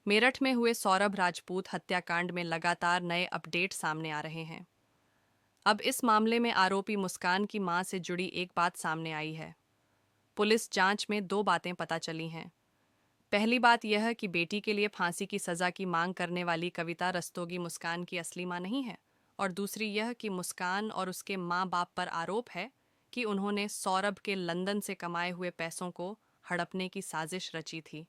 मेरठ में हुए सौरभ राजपूत हत्याकांड में लगातार नए अपडेट सामने आ रहे हैं। अब इस मामले में आरोपी मुस्कान की मां से जुड़ी एक बात सामने आई है। पुलिस जांच में दो बातें पता चली हैं। पहली बात यह कि बेटी के लिए फांसी की सजा की मांग करने वाली कविता रस्तोगी मुस्कान की असली मां नहीं है, और दूसरी यह कि मुस्कान और उसके मां बाप पर आरोप है कि उन्होंने सौरभ के लंदन से कमाए हुए पैसों को हड़पने की साजिश रची थी।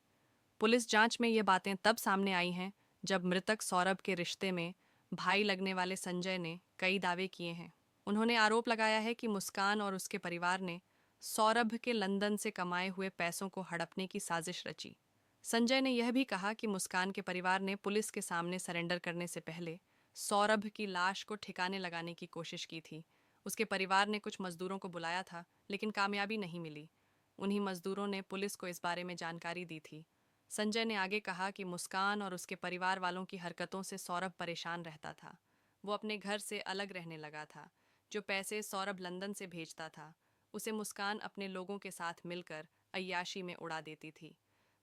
पुलिस जांच में ये बातें तब सामने आई हैं जब मृतक सौरभ के रिश्ते में भाई लगने वाले संजय ने कई दावे किए हैं। उन्होंने आरोप लगाया है कि मुस्कान और उसके परिवार ने सौरभ के लंदन से कमाए हुए पैसों को हड़पने की साजिश रची। संजय ने यह भी कहा कि मुस्कान के परिवार ने पुलिस के सामने सरेंडर करने से पहले सौरभ की लाश को ठिकाने लगाने की कोशिश की थी। उसके परिवार ने कुछ मजदूरों को बुलाया था, लेकिन कामयाबी नहीं मिली। उन्हीं मजदूरों ने पुलिस को इस बारे में जानकारी दी थी। संजय ने आगे कहा कि मुस्कान और उसके परिवार वालों की हरकतों से सौरभ परेशान रहता था। वो अपने घर से अलग रहने लगा था। जो पैसे सौरभ लंदन से भेजता था, उसे मुस्कान अपने लोगों के साथ मिलकर अय्याशी में उड़ा देती थी।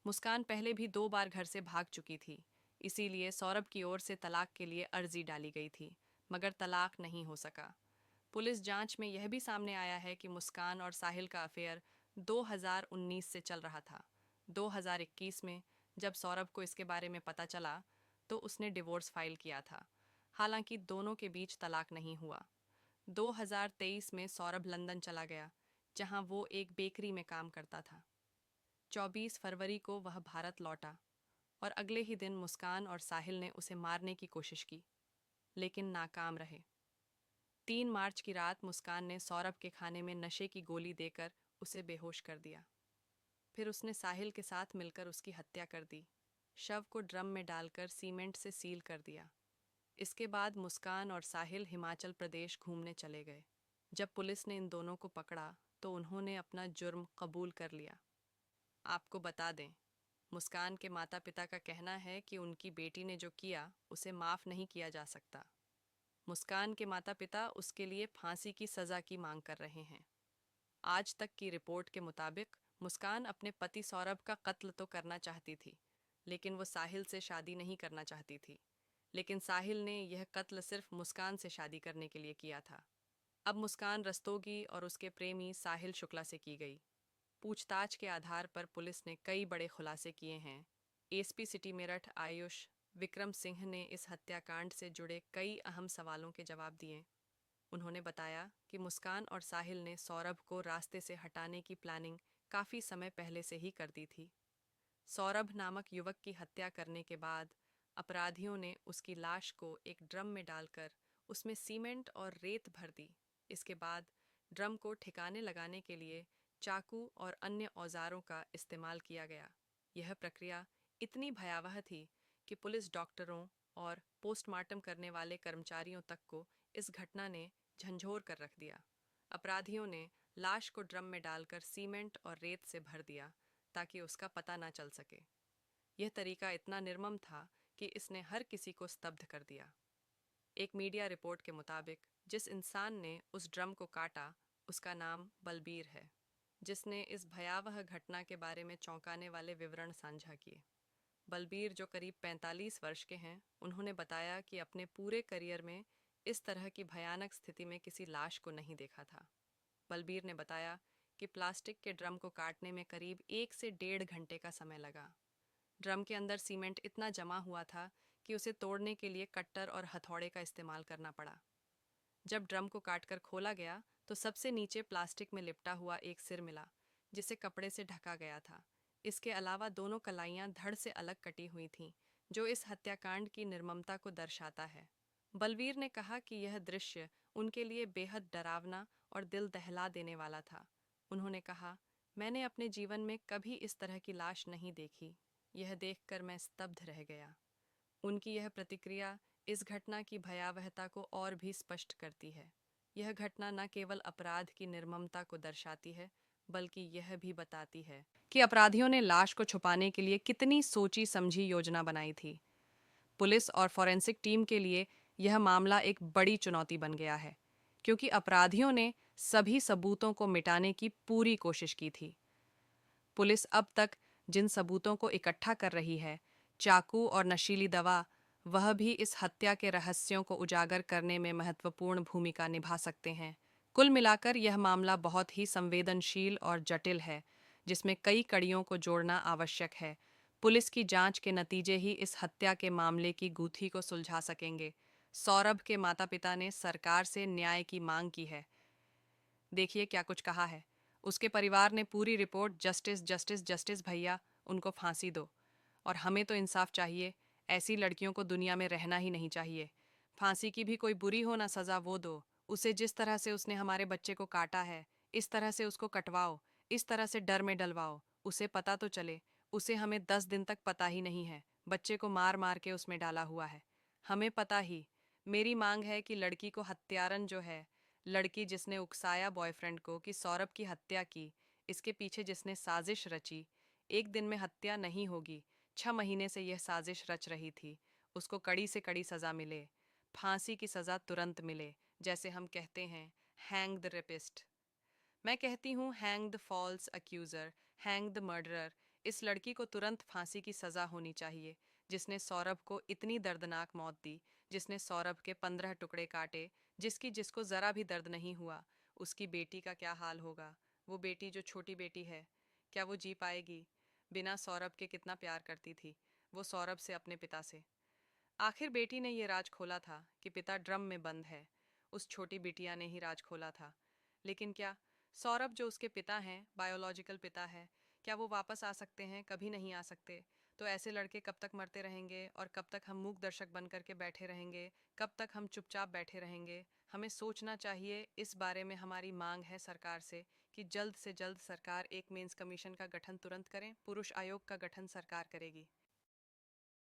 मुस्कान पहले भी 2 बार घर से भाग चुकी थी, इसीलिए सौरभ की ओर से तलाक के लिए अर्जी डाली गई थी, मगर तलाक नहीं हो सका। पुलिस जांच में यह भी सामने आया है कि मुस्कान और साहिल का अफेयर 2019 से चल रहा था। 2021 में जब सौरभ को इसके बारे में पता चला तो उसने डिवोर्स फाइल किया था। हालांकि दोनों के बीच तलाक नहीं हुआ। 2023 में सौरभ लंदन चला गया, जहां वो एक बेकरी में काम करता था। 24 फरवरी को वह भारत लौटा और अगले ही दिन मुस्कान और साहिल ने उसे मारने की कोशिश की, लेकिन नाकाम रहे। 3 मार्च की रात मुस्कान ने सौरभ के खाने में नशे की गोली देकर उसे बेहोश कर दिया। फिर उसने साहिल के साथ मिलकर उसकी हत्या कर दी। शव को ड्रम में डालकर सीमेंट से सील कर दिया। इसके बाद मुस्कान और साहिल हिमाचल प्रदेश घूमने चले गए। जब पुलिस ने इन दोनों को पकड़ा तो उन्होंने अपना जुर्म कबूल कर लिया। आपको बता दें, मुस्कान के माता पिता का कहना है कि उनकी बेटी ने जो किया उसे माफ़ नहीं किया जा सकता। मुस्कान के माता पिता उसके लिए फांसी की सज़ा की मांग कर रहे हैं। आज तक की रिपोर्ट के मुताबिक मुस्कान अपने पति सौरभ का कत्ल तो करना चाहती थी, लेकिन वो साहिल से शादी नहीं करना चाहती थी। लेकिन साहिल ने यह कत्ल सिर्फ मुस्कान से शादी करने के लिए किया था। अब मुस्कान रस्तोगी और उसके प्रेमी साहिल शुक्ला से की गई पूछताछ के आधार पर पुलिस ने कई बड़े खुलासे किए हैं। एसपी सिटी मेरठ आयुष विक्रम सिंह ने इस हत्याकांड से जुड़े कई अहम सवालों के जवाब दिए। उन्होंने बताया कि मुस्कान और साहिल ने सौरभ को रास्ते से हटाने की प्लानिंग काफ़ी समय पहले से ही कर दी थी। सौरभ नामक युवक की हत्या करने के बाद अपराधियों ने उसकी लाश को एक ड्रम में डालकर उसमें सीमेंट और रेत भर दी। इसके बाद ड्रम को ठिकाने लगाने के लिए चाकू और अन्य औजारों का इस्तेमाल किया गया। यह प्रक्रिया इतनी भयावह थी कि पुलिस डॉक्टरों और पोस्टमार्टम करने वाले कर्मचारियों तक को इस घटना ने झंझोर कर रख दिया। अपराधियों ने लाश को ड्रम में डालकर सीमेंट और रेत से भर दिया ताकि उसका पता ना चल सके। यह तरीका इतना निर्मम था कि इसने हर किसी को स्तब्ध कर दिया। एक मीडिया रिपोर्ट के मुताबिक जिस इंसान ने उस ड्रम को काटा उसका नाम बलबीर है, जिसने इस भयावह घटना के बारे में चौंकाने वाले विवरण साझा किए। बलबीर, जो करीब 45 वर्ष के हैं, उन्होंने बताया कि अपने पूरे करियर में इस तरह की भयानक स्थिति में किसी लाश को नहीं देखा था। बलबीर ने बताया कि प्लास्टिक के ड्रम को काटने में करीब 1 से 1.5 घंटे का समय लगा। ड्रम के अंदर सीमेंट इतना जमा हुआ था कि उसे तोड़ने के लिए कट्टर और हथौड़े का इस्तेमाल करना पड़ा। जब ड्रम को काटकर खोला गया तो सबसे नीचे प्लास्टिक में लिपटा हुआ एक सिर मिला, जिसे कपड़े से ढका गया था। इसके अलावा दोनों कलाइयां धड़ से अलग कटी हुई थीं, जो इस हत्याकांड की निर्ममता को दर्शाता है। बलवीर ने कहा कि यह दृश्य उनके लिए बेहद डरावना और दिल दहला देने वाला था। उन्होंने कहा, मैंने अपने जीवन में कभी इस तरह की लाश नहीं देखी। यह देखकर मैं स्तब्ध रह गया। उनकी यह प्रतिक्रिया इस घटना की भयावहता को और भी स्पष्ट करती है। यह घटना न केवल अपराध की निर्ममता को दर्शाती है, बल्कि यह भी बताती है कि अपराधियों ने लाश को छुपाने के लिए कितनी सोची समझी योजना बनाई थी। पुलिस और फॉरेंसिक टीम के लिए यह मामला एक बड़ी चुनौती बन गया है, क्योंकि अपराधियों ने सभी सबूतों को मिटाने की पूरी कोशिश की थी। पुलिस अब तक जिन सबूतों को इकट्ठा कर रही है, चाकू और नशीली दवा, वह भी इस हत्या के रहस्यों को उजागर करने में महत्वपूर्ण भूमिका निभा सकते हैं। कुल मिलाकर यह मामला बहुत ही संवेदनशील और जटिल है, जिसमें कई कड़ियों को जोड़ना आवश्यक है। पुलिस की जांच के नतीजे ही इस हत्या के मामले की गूंथी को सुलझा सकेंगे। सौरभ के माता पिता ने सरकार से न्याय की मांग की है। देखिए क्या कुछ कहा है। उसके परिवार ने पूरी रिपोर्ट, जस्टिस जस्टिस जस्टिस भैया, उनको फांसी दो। और हमें तो इंसाफ चाहिए। ऐसी लड़कियों को दुनिया में रहना ही नहीं चाहिए। फांसी की भी कोई बुरी हो ना सज़ा वो दो। उसे जिस तरह से उसने हमारे बच्चे को काटा है, इस तरह से उसको कटवाओ, इस तरह से डर में डलवाओ। उसे पता तो चले। उसे हमें 10 दिन तक पता ही नहीं है। बच्चे को मार मार के उसमें डाला हुआ है। हमें पता ही। मेरी मांग है कि लड़की को हत्यारन जो है, लड़की जिसने उकसाया बॉयफ्रेंड को कि सौरभ की हत्या की, इसके पीछे जिसने साजिश रची, एक दिन में हत्या नहीं होगी। 6 महीने से यह साजिश रच रही थी। उसको कड़ी से कड़ी सज़ा मिले। फांसी की सज़ा तुरंत मिले। जैसे हम कहते हैं, हैंग द रेपिस्ट। मैं कहती हूँ, hang the false accuser, hang the murderer. इस लड़की को तुरंत फांसी की सज़ा होनी चाहिए, जिसने सौरभ को इतनी दर्दनाक मौत दी, जिसने सौरभ के 15 टुकड़े काटे, जिसको ज़रा भी दर्द नहीं हुआ। उसकी बेटी का क्या हाल होगा? वो बेटी जो छोटी बेटी है, क्या वो जी पाएगी? बिना सौरभ के कितना प्यार करती थी वो सौरभ से, अपने पिता से। आखिर बेटी ने ये राज खोला था कि पिता ड्रम में बंद है। उस छोटी बिटिया ने ही राज खोला था। लेकिन क्या सौरभ जो उसके पिता हैं, बायोलॉजिकल पिता है, क्या वो वापस आ सकते हैं? कभी नहीं आ सकते। तो ऐसे लड़के कब तक मरते रहेंगे और कब तक हम मूक दर्शक बन करके बैठे रहेंगे? कब तक हम चुपचाप बैठे रहेंगे? हमें सोचना चाहिए। इस बारे में हमारी मांग है सरकार से जल्द सरकार एक मेंस कमीशन का गठन तुरंत करें। पुरुष आयोग का गठन सरकार करेगी।